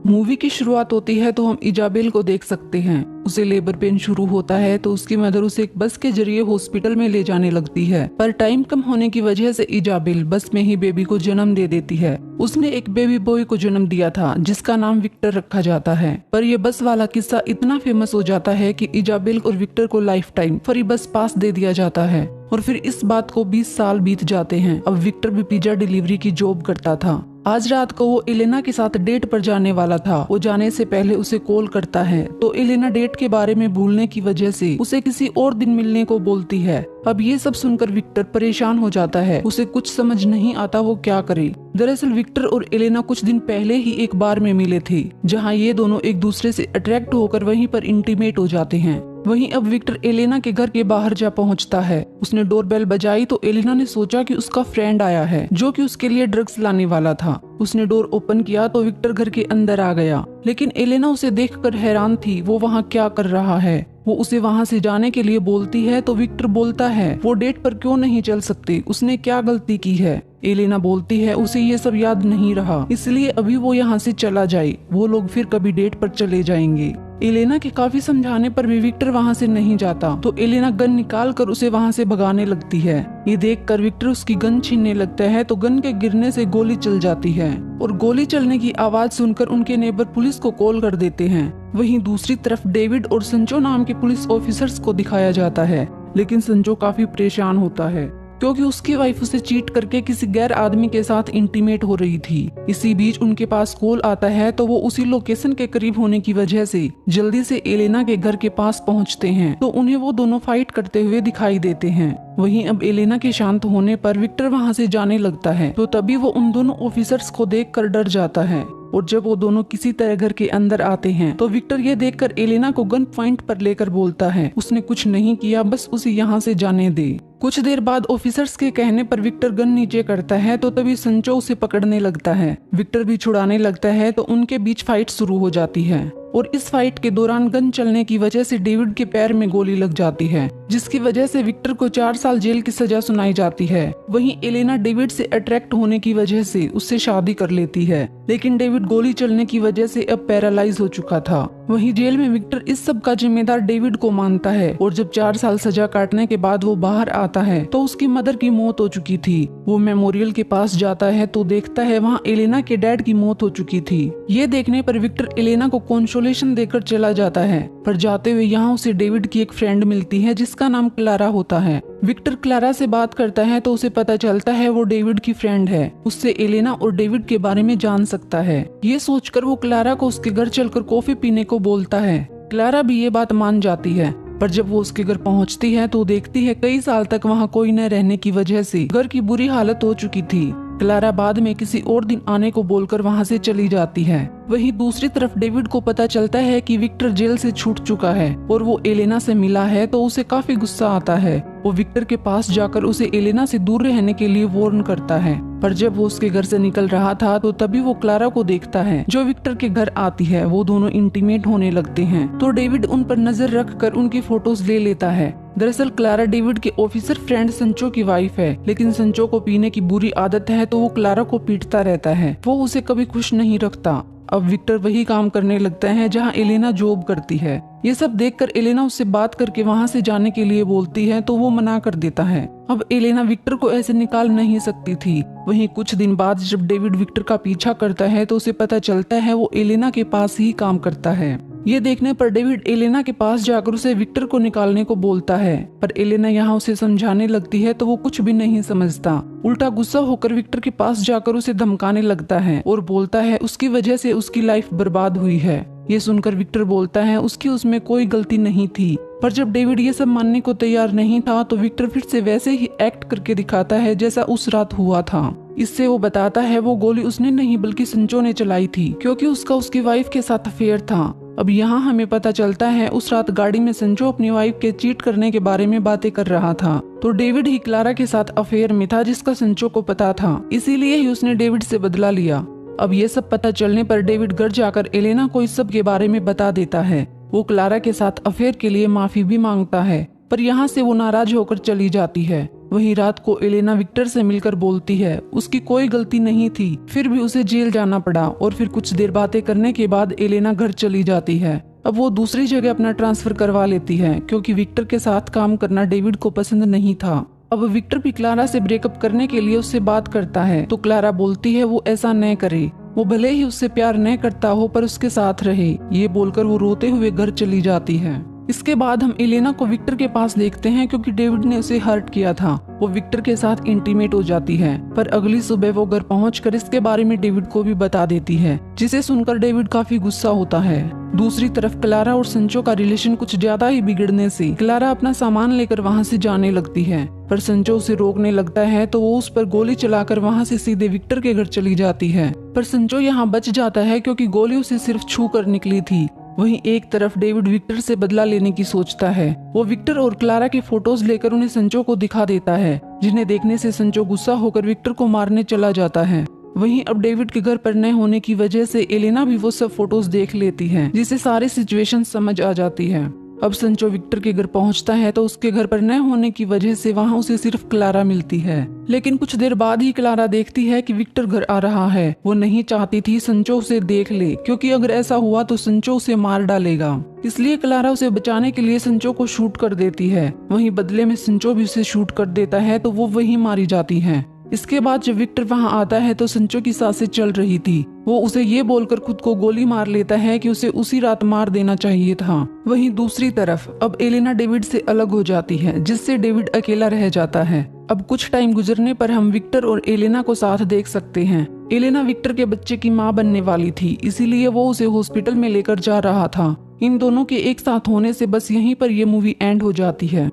Movie की शुरुआत होती है तो हम इजाबेल को देख सकते हैं। उसे लेबर पेन शुरू होता है तो उसकी मदर उसे एक बस के जरिए हॉस्पिटल में ले जाने लगती है, पर टाइम कम होने की वजह से इजाबेल बस में ही बेबी को जन्म दे देती है। उसने एक बेबी बॉय को जन्म दिया था जिसका नाम विक्टर रखा जाता है। पर यह बस वाला किस्सा इतना फेमस हो जाता है कि इजाबेल और विक्टर को लाइफ टाइम फ्री बस पास दे दिया जाता है। और फिर इस बात को 20 साल बीत जाते हैं। अब विक्टर भी पिज्जा डिलीवरी की जॉब करता था। आज रात को वो एलेना के साथ डेट पर जाने वाला था। वो जाने से पहले उसे कॉल करता है तो एलेना डेट के बारे में भूलने की वजह से उसे किसी और दिन मिलने को बोलती है। अब ये सब सुनकर विक्टर परेशान हो जाता है। उसे कुछ समझ नहीं आता वो क्या करे। दरअसल विक्टर और एलेना कुछ दिन पहले ही एक बार में मिले थे जहाँ ये दोनों एक दूसरे से अट्रैक्ट होकर वहीं पर इंटीमेट हो जाते हैं। वहीं अब विक्टर एलेना के घर के बाहर जा पहुंचता है। उसने डोरबेल बजाई तो एलेना ने सोचा कि उसका फ्रेंड आया है जो कि उसके लिए ड्रग्स लाने वाला था। उसने डोर ओपन किया तो विक्टर घर के अंदर आ गया, लेकिन एलेना उसे देखकर हैरान थी। वो वहाँ क्या कर रहा है। वो उसे वहाँ से जाने के लिए बोलती है तो विक्टर बोलता है वो डेट पर क्यों नहीं चल सकती, उसने क्या गलती की है। एलेना बोलती है उसे ये सब याद नहीं रहा, इसलिए अभी वो यहाँ से चला जाए, वो लोग फिर कभी डेट पर चले जाएंगे। एलेना के काफी समझाने पर भी विक्टर वहाँ से नहीं जाता तो एलेना गन निकाल कर उसे वहाँ से भगाने लगती है। ये देखकर विक्टर उसकी गन छीनने लगता है तो गन के गिरने से गोली चल जाती है और गोली चलने की आवाज सुनकर उनके नेबर पुलिस को कॉल कर देते हैं। वहीं दूसरी तरफ डेविड और संजो नाम के पुलिस ऑफिसर्स को दिखाया जाता है, लेकिन संजो काफी परेशान होता है क्योंकि उसकी वाइफ उसे चीट करके किसी गैर आदमी के साथ इंटीमेट हो रही थी। इसी बीच उनके पास कॉल आता है तो वो उसी लोकेशन के करीब होने की वजह से जल्दी से एलेना के घर के पास पहुंचते हैं तो उन्हें वो दोनों फाइट करते हुए दिखाई देते हैं। वहीं अब एलेना के शांत होने पर विक्टर वहां से जाने लगता है तो तभी वो उन दोनों ऑफिसर्स को देखकर डर जाता है। और जब वो दोनों किसी तरह घर के अंदर आते हैं तो विक्टर ये देखकर एलेना को गन पॉइंट पर लेकर बोलता है उसने कुछ नहीं किया, बस उसे यहाँ से जाने दे। कुछ देर बाद ऑफिसर्स के कहने पर विक्टर गन नीचे करता है तो तभी संजो उसे पकड़ने लगता है। विक्टर भी छुड़ाने लगता है तो उनके बीच फाइट शुरू हो जाती है और इस फाइट के दौरान गन चलने की वजह से डेविड के पैर में गोली लग जाती है, जिसकी वजह से विक्टर को 4 साल जेल की सजा सुनाई जाती है। वहीं एलेना डेविड से अट्रैक्ट होने की वजह से उससे शादी कर लेती है, लेकिन डेविड गोली चलने की वजह से अब पैरालाइज हो चुका था। वहीं जेल में विक्टर इस सब का जिम्मेदार डेविड को मानता है और जब 4 साल सजा काटने के बाद वो बाहर आता है तो उसकी मदर की मौत हो चुकी थी। वो मेमोरियल के पास जाता है तो देखता है वहाँ एलेना के डैड की मौत हो चुकी थी। ये देखने पर विक्टर एलेना को कंसोलेशन देकर चला जाता है, पर जाते हुए यहाँ उसे डेविड की एक फ्रेंड मिलती है जिसका नाम क्लारा होता है। विक्टर क्लारा से बात करता है तो उसे पता चलता है वो डेविड की फ्रेंड है, उससे एलेना और डेविड के बारे में जान सकता है। ये सोचकर वो क्लारा को उसके घर चलकर कॉफी पीने को बोलता है। क्लारा भी ये बात मान जाती है, पर जब वो उसके घर पहुंचती है तो देखती है कई साल तक वहाँ कोई न रहने की वजह से घर की बुरी हालत हो चुकी थी। क्लारा बाद में किसी और दिन आने को बोलकर वहाँ से चली जाती है। वहीं दूसरी तरफ डेविड को पता चलता है कि विक्टर जेल से छूट चुका है और वो एलेना से मिला है तो उसे काफी गुस्सा आता है। वो विक्टर के पास जाकर उसे एलेना से दूर रहने के लिए वार्न करता है, पर जब वो उसके घर से निकल रहा था तो तभी वो क्लारा को देखता है जो विक्टर के घर आती है। वो दोनों इंटीमेट होने लगते हैं तो डेविड उन पर नजर रखकर उनकी फोटोज ले लेता है। दरअसल क्लारा डेविड के ऑफिसर फ्रेंड संचो की वाइफ है, लेकिन संचो को पीने की बुरी आदत है तो वो क्लारा को पीटता रहता है। वो उसे कभी खुश नहीं रखता। अब विक्टर वही काम करने लगता है जहाँ एलेना जॉब करती है। ये सब देखकर एलेना उससे बात करके वहाँ से जाने के लिए बोलती है तो वो मना कर देता है। अब एलेना विक्टर को ऐसे निकाल नहीं सकती थी। वहीं कुछ दिन बाद जब डेविड विक्टर का पीछा करता है तो उसे पता चलता है वो एलेना के पास ही काम करता है। ये देखने पर डेविड एलेना के पास जाकर उसे विक्टर को निकालने को बोलता है, पर एलेना यहाँ उसे समझाने लगती है तो वो कुछ भी नहीं समझता। उल्टा गुस्सा होकर विक्टर के पास जाकर उसे धमकाने लगता है और बोलता है उसकी वजह से उसकी लाइफ बर्बाद हुई है। ये सुनकर विक्टर बोलता है उसकी उसमें कोई गलती नहीं थी, पर जब डेविड ये सब मानने को तैयार नहीं था तो विक्टर फिर से वैसे ही एक्ट करके दिखाता है जैसा उस रात हुआ था। इससे वो बताता है वो गोली उसने नहीं बल्कि संजो ने चलाई थी, क्योंकि उसका उसकी वाइफ के साथ अफेयर था। अब यहाँ हमें पता चलता है उस रात गाड़ी में संजो अपनी वाइफ के चीट करने के बारे में बातें कर रहा था, तो डेविड ही क्लारा के साथ अफेयर में था जिसका संजो को पता था, इसीलिए ही उसने डेविड से बदला लिया। अब ये सब पता चलने पर डेविड घर जाकर एलेना को इस सब के बारे में बता देता है। वो क्लारा के साथ अफेयर के लिए माफी भी मांगता है, पर यहाँ से वो नाराज होकर चली जाती है। वहीं रात को एलेना विक्टर से मिलकर बोलती है उसकी कोई गलती नहीं थी, फिर भी उसे जेल जाना पड़ा और फिर कुछ देर बातें करने के बाद एलेना घर चली जाती है। अब वो दूसरी जगह अपना ट्रांसफर करवा लेती है क्योंकि विक्टर के साथ काम करना डेविड को पसंद नहीं था। अब विक्टर भी क्लारा से ब्रेकअप करने के लिए उससे बात करता है तो क्लारा बोलती है वो ऐसा न करे, वो भले ही उससे प्यार न करता हो पर उसके साथ रहे। ये बोलकर वो रोते हुए घर चली जाती है। इसके बाद हम एलेना को विक्टर के पास देखते हैं क्योंकि डेविड ने उसे हर्ट किया था। वो विक्टर के साथ इंटीमेट हो जाती है पर अगली सुबह वो घर पहुंचकर इसके बारे में डेविड को भी बता देती है, जिसे सुनकर डेविड काफी गुस्सा होता है। दूसरी तरफ क्लारा और संचो का रिलेशन कुछ ज्यादा ही बिगड़ने से क्लारा अपना सामान लेकर वहां से जाने लगती है पर संचो उसे रोकने लगता है तो वो उस पर गोली चलाकर वहां से सीधे विक्टर के घर चली जाती है। पर संचो यहाँ बच जाता है क्योंकि गोली उसे सिर्फ छू कर निकली थी। वहीं एक तरफ डेविड विक्टर से बदला लेने की सोचता है। वो विक्टर और क्लारा के फोटोज लेकर उन्हें संचो को दिखा देता है, जिन्हें देखने से संचो गुस्सा होकर विक्टर को मारने चला जाता है। वहीं अब डेविड के घर पर न होने की वजह से एलेना भी वो सब फोटोज देख लेती है, जिसे सारी सिचुएशन समझ आ जाती है। अब संचो विक्टर के घर पहुंचता है तो उसके घर पर न होने की वजह से वहां उसे सिर्फ क्लारा मिलती है। लेकिन कुछ देर बाद ही क्लारा देखती है कि विक्टर घर आ रहा है। वो नहीं चाहती थी संचो उसे देख ले क्योंकि अगर ऐसा हुआ तो संचो उसे मार डालेगा, इसलिए क्लारा उसे बचाने के लिए संचो को शूट कर देती है। वहीं बदले में संचो भी उसे शूट कर देता है तो वो वहीं मारी जाती है। इसके बाद जब विक्टर वहां आता है तो संचो की सांसें चल रही थी। वो उसे ये बोलकर खुद को गोली मार लेता है कि उसे उसी रात मार देना चाहिए था। वहीं दूसरी तरफ अब एलेना डेविड से अलग हो जाती है, जिससे डेविड अकेला रह जाता है। अब कुछ टाइम गुजरने पर हम विक्टर और एलेना को साथ देख सकते हैं। एलेना विक्टर के बच्चे की माँ बनने वाली थी, इसीलिए वो उसे हॉस्पिटल में लेकर जा रहा था। इन दोनों के एक साथ होने से बस यहीं पर ये मूवी एंड हो जाती है।